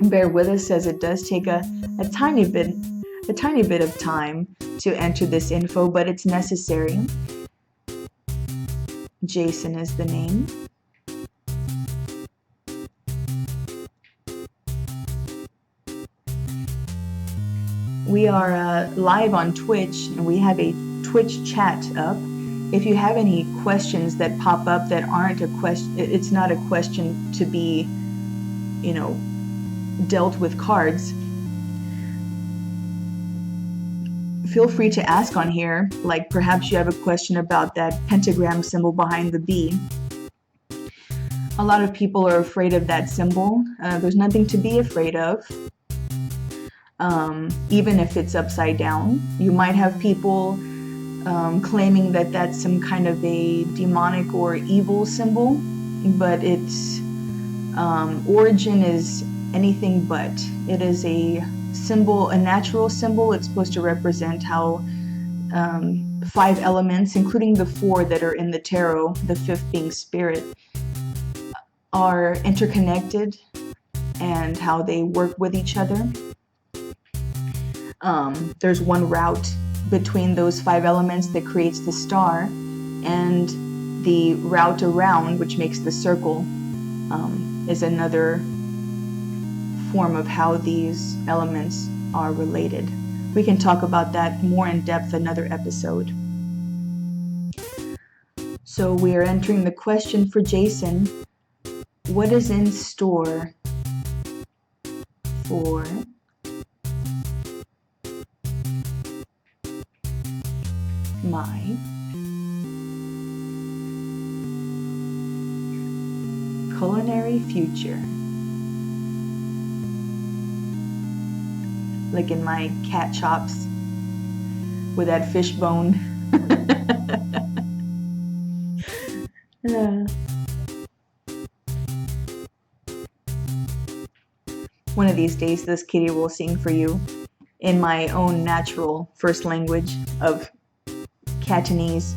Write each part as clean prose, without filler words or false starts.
bear with us, as it does take a tiny bit of time to enter this info, but it's necessary. Jason is the name. We are live on Twitch, and we have a Twitch chat up. If you have any questions that pop up that aren't a question, it's not a question to be, dealt with cards, feel free to ask on here. Like perhaps you have a question about that pentagram symbol behind the B. A lot of people are afraid of that symbol. There's nothing to be afraid of. Even if it's upside down. You might have people claiming that that's some kind of a demonic or evil symbol, but its origin is anything but. It is a symbol, a natural symbol. It's supposed to represent how 5 elements, including the 4 that are in the tarot, the 5th being spirit, are interconnected and how they work with each other. There's one route between those 5 elements that creates the star, and the route around, which makes the circle, is another form of how these elements are related. We can talk about that more in depth another episode. So we are entering the question for Jason. What is in store for my culinary future? Like in my cat chops with that fish bone. One of these days, this kitty will sing for you in my own natural first language of Catanese.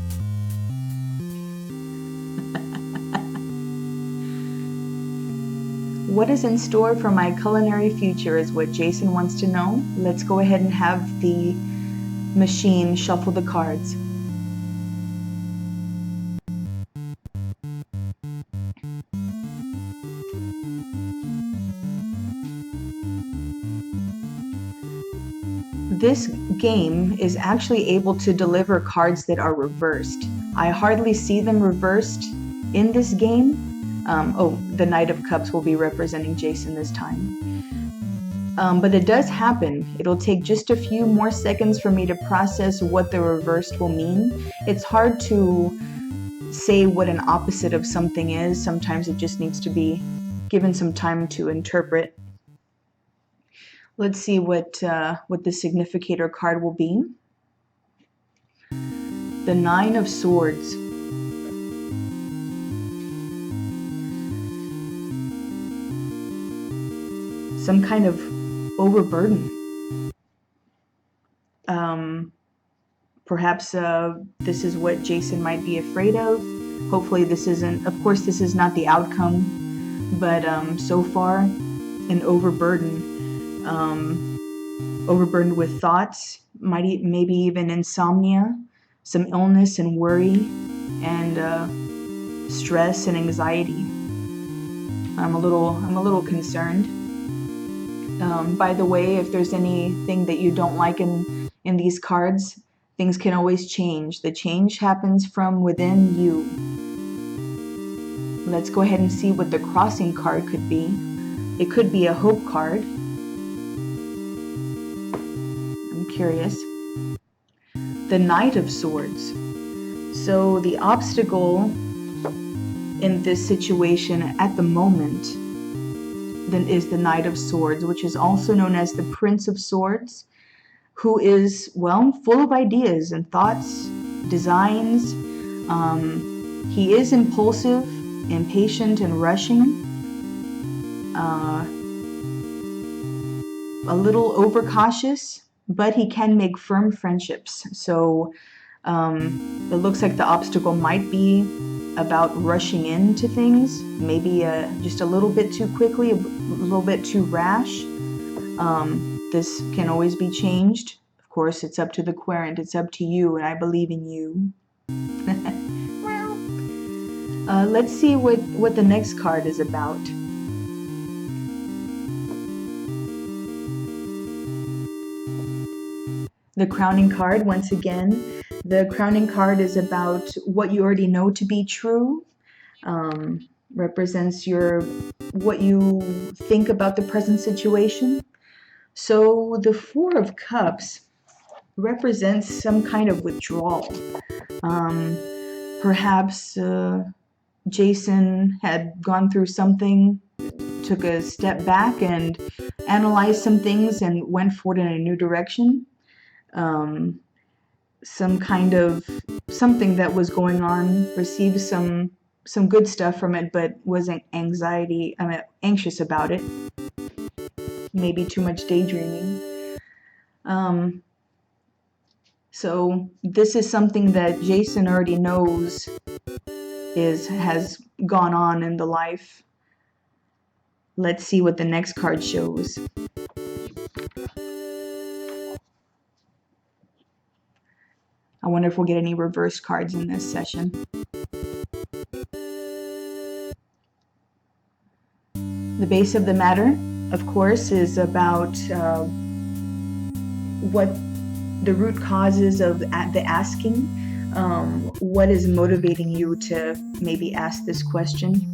What is in store for my culinary future is what Jason wants to know. Let's go ahead and have the machine shuffle the cards. This game is actually able to deliver cards that are reversed. I hardly see them reversed in this game. The Knight of Cups will be representing Jason this time. But it does happen. It'll take just a few more seconds for me to process what the reversed will mean. It's hard to say what an opposite of something is. Sometimes it just needs to be given some time to interpret. Let's see what the significator card will be. The 9 of Swords. Some kind of overburden. Perhaps this is what Jason might be afraid of. Hopefully this isn't, of course this is not the outcome, but so far an overburden. Overburdened with thoughts, maybe even insomnia, some illness and worry, and stress and anxiety. I'm a little concerned. By the way, if there's anything that you don't like in these cards, things can always change. The change happens from within you. Let's go ahead and see what the crossing card could be. It could be a hope card. I'm curious. The Knight of Swords. So the obstacle in this situation at the moment then is the Knight of Swords, which is also known as the Prince of Swords, who is, well, full of ideas and thoughts, designs. He is impulsive, impatient, and rushing. A little overcautious, but he can make firm friendships. So it looks like the obstacle might be about rushing into things, maybe just a little bit too quickly, a little bit too rash. This can always be changed. Of course, it's up to the querent, it's up to you, and I believe in you. Let's see what the next card is about. The crowning card, once again, the crowning card is about what you already know to be true. Represents what you think about the present situation. So the Four of Cups represents some kind of withdrawal. Perhaps Jason had gone through something, took a step back and analyzed some things and went forward in a new direction. Some kind of something that was going on, received some good stuff from it, but was anxious about it. Maybe too much daydreaming. So this is something that Jason already knows has gone on in the life. Let's see what the next card shows. I wonder if we'll get any reverse cards in this session. The base of the matter, of course, is about what the root causes of the asking. What is motivating you to maybe ask this question?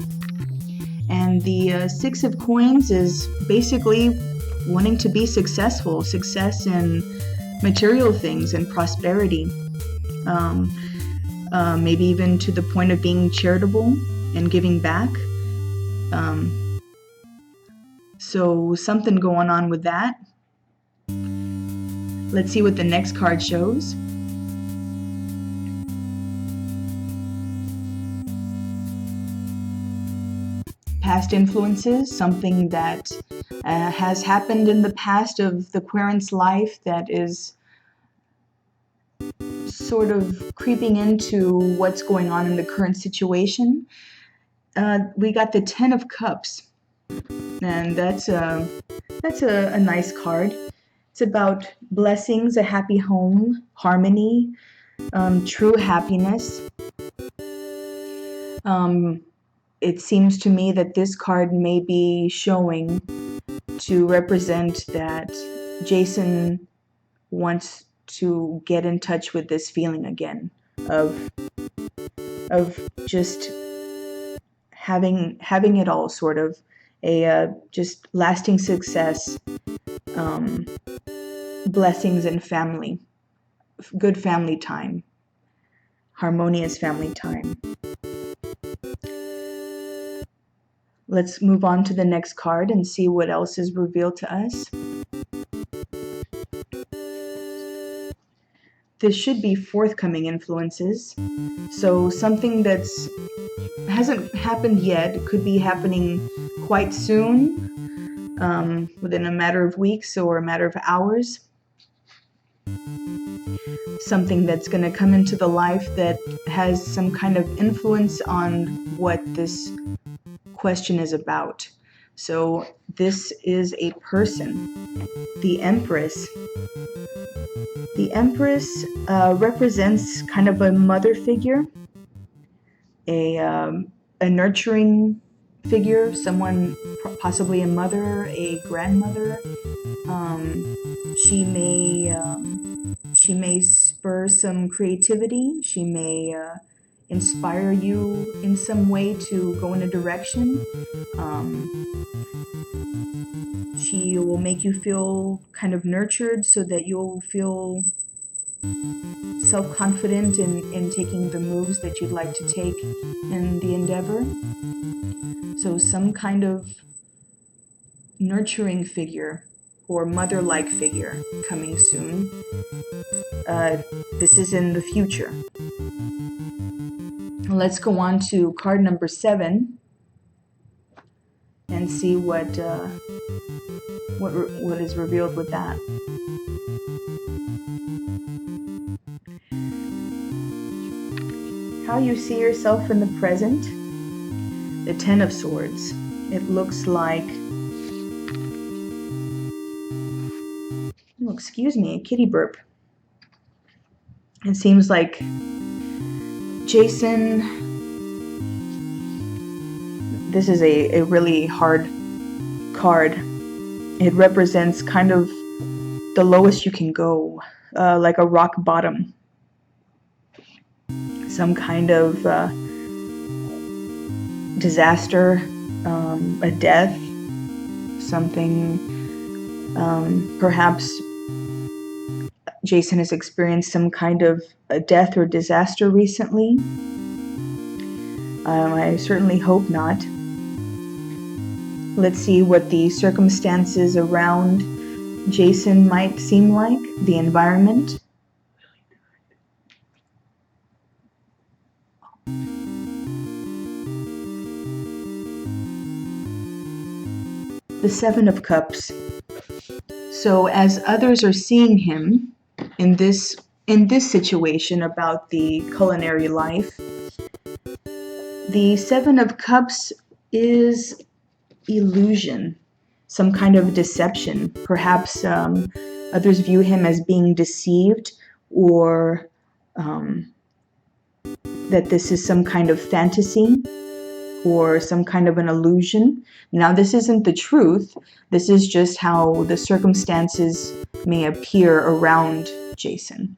And the Six of Coins is basically wanting to be successful, success in material things and prosperity. Maybe even to the point of being charitable and giving back. So something going on with that. Let's see what the next card shows. Past influences, something that has happened in the past of the querent's life that is sort of creeping into what's going on in the current situation. We got the Ten of Cups, and that's a nice card. It's about blessings, a happy home, harmony, true happiness. It seems to me that this card may be showing to represent that Jason wants to get in touch with this feeling again of just having it all, sort of a just lasting success, blessings and family, good family time, harmonious family time. Let's move on to the next card and see what else is revealed to us. This should be forthcoming influences. So something that's hasn't happened yet, could be happening quite soon, within a matter of weeks or a matter of hours. Something that's going to come into the life that has some kind of influence on what this question is about. So this is a person, the Empress. The Empress represents kind of a mother figure, a nurturing figure, someone, possibly a mother, a grandmother. She may spur some creativity. She may inspire you in some way to go in a direction. She will make you feel kind of nurtured so that you'll feel self-confident in taking the moves that you'd like to take in the endeavor. So some kind of nurturing figure or mother-like figure coming soon. This is in the future. Let's go on to card number 7 and see what is revealed with that. how you see yourself in the present. The Ten of Swords. It looks like, oh, excuse me, a kitty burp. It seems like Jason, this is a really hard card. It represents kind of the lowest you can go, like a rock bottom. Some kind of disaster, a death, something, perhaps Jason has experienced some kind of a death or disaster recently. I certainly hope not. Let's see what the circumstances around Jason might seem like, the environment. The Seven of Cups. So as others are seeing him in this situation about the culinary life, the Seven of Cups is illusion, some kind of deception. Perhaps others view him as being deceived, or that this is some kind of fantasy or some kind of an illusion. Now, this isn't the truth. This is just how the circumstances may appear around Jason.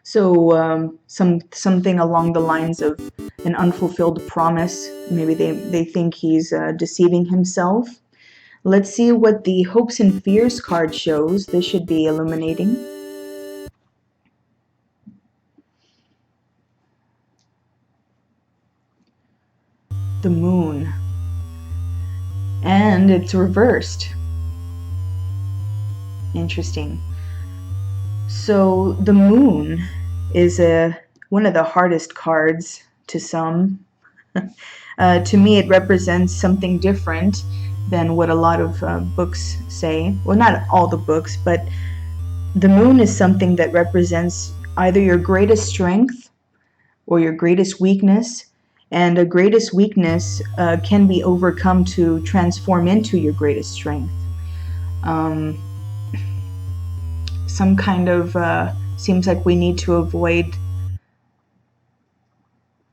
So something along the lines of an unfulfilled promise. Maybe they think he's deceiving himself. Let's see what the Hopes and Fears card shows. This should be illuminating. The Moon. And it's reversed. Interesting. So the Moon is one of the hardest cards to some. To me, it represents something different than what a lot of books say. Well, not all the books, but the Moon is something that represents either your greatest strength or your greatest weakness. And a greatest weakness can be overcome to transform into your greatest strength. Some kind of, seems like we need to avoid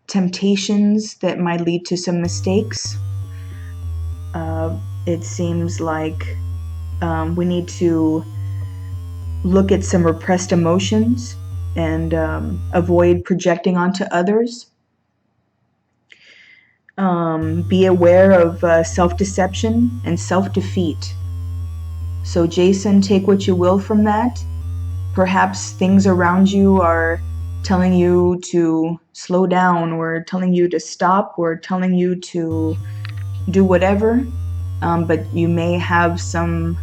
temptations that might lead to some mistakes. It seems like we need to look at some repressed emotions and avoid projecting onto others. Be aware of self-deception and self-defeat. So Jason, take what you will from that. Perhaps things around you are telling you to slow down, or telling you to stop, or telling you to do whatever. But you may have some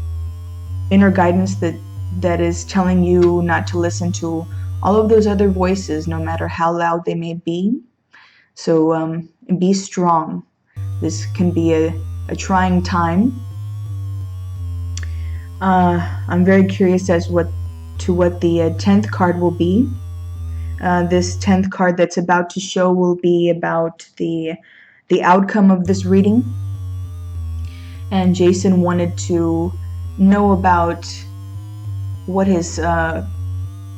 inner guidance that is telling you not to listen to all of those other voices, no matter how loud they may be. So be strong. This can be a trying time. I'm very curious as to what the 10th card will be. This 10th card that's about to show will be about the outcome of this reading. And Jason wanted to know about what his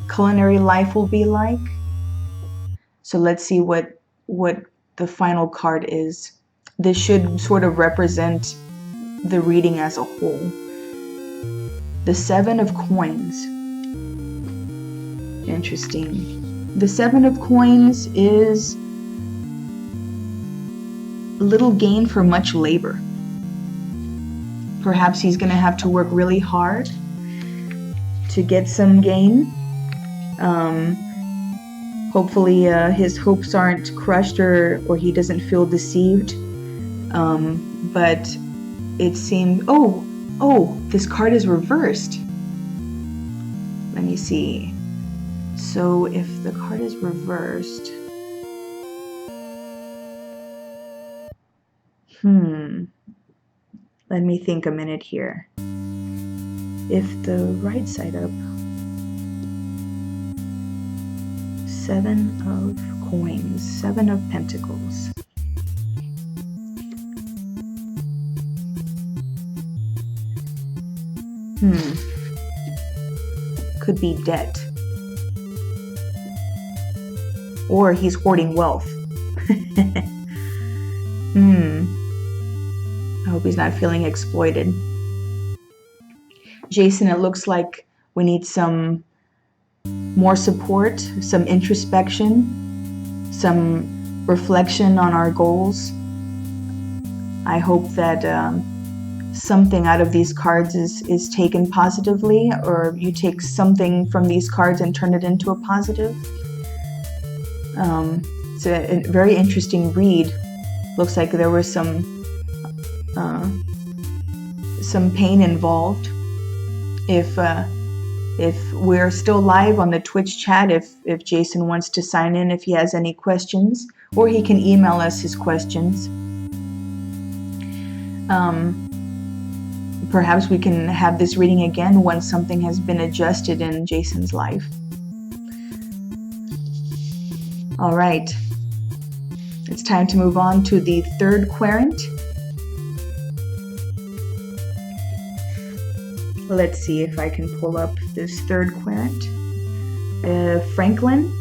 culinary life will be like. So let's see what the final card is. This should sort of represent the reading as a whole. The Seven of Coins. Interesting. The Seven of Coins is little gain for much labor. Perhaps he's going to have to work really hard to get some gain. Hopefully his hopes aren't crushed, or he doesn't feel deceived. But it seemed, oh, this card is reversed. Let me see. So if the card is reversed, let me think a minute here. If the right side up, Seven of coins, 7 of pentacles. Could be debt. Or he's hoarding wealth. I hope he's not feeling exploited. Jason, it looks like we need some more support, some introspection, some reflection on our goals. I hope that something out of these cards is taken positively, or you take something from these cards and turn it into a positive. It's a very interesting read. Looks like there was some pain involved. If we're still live on the Twitch chat, if Jason wants to sign in, if he has any questions, or he can email us his questions. Perhaps we can have this reading again once something has been adjusted in Jason's life. All right. It's time to move on to the third querent. Let's see if I can pull up this third querent. Franklin.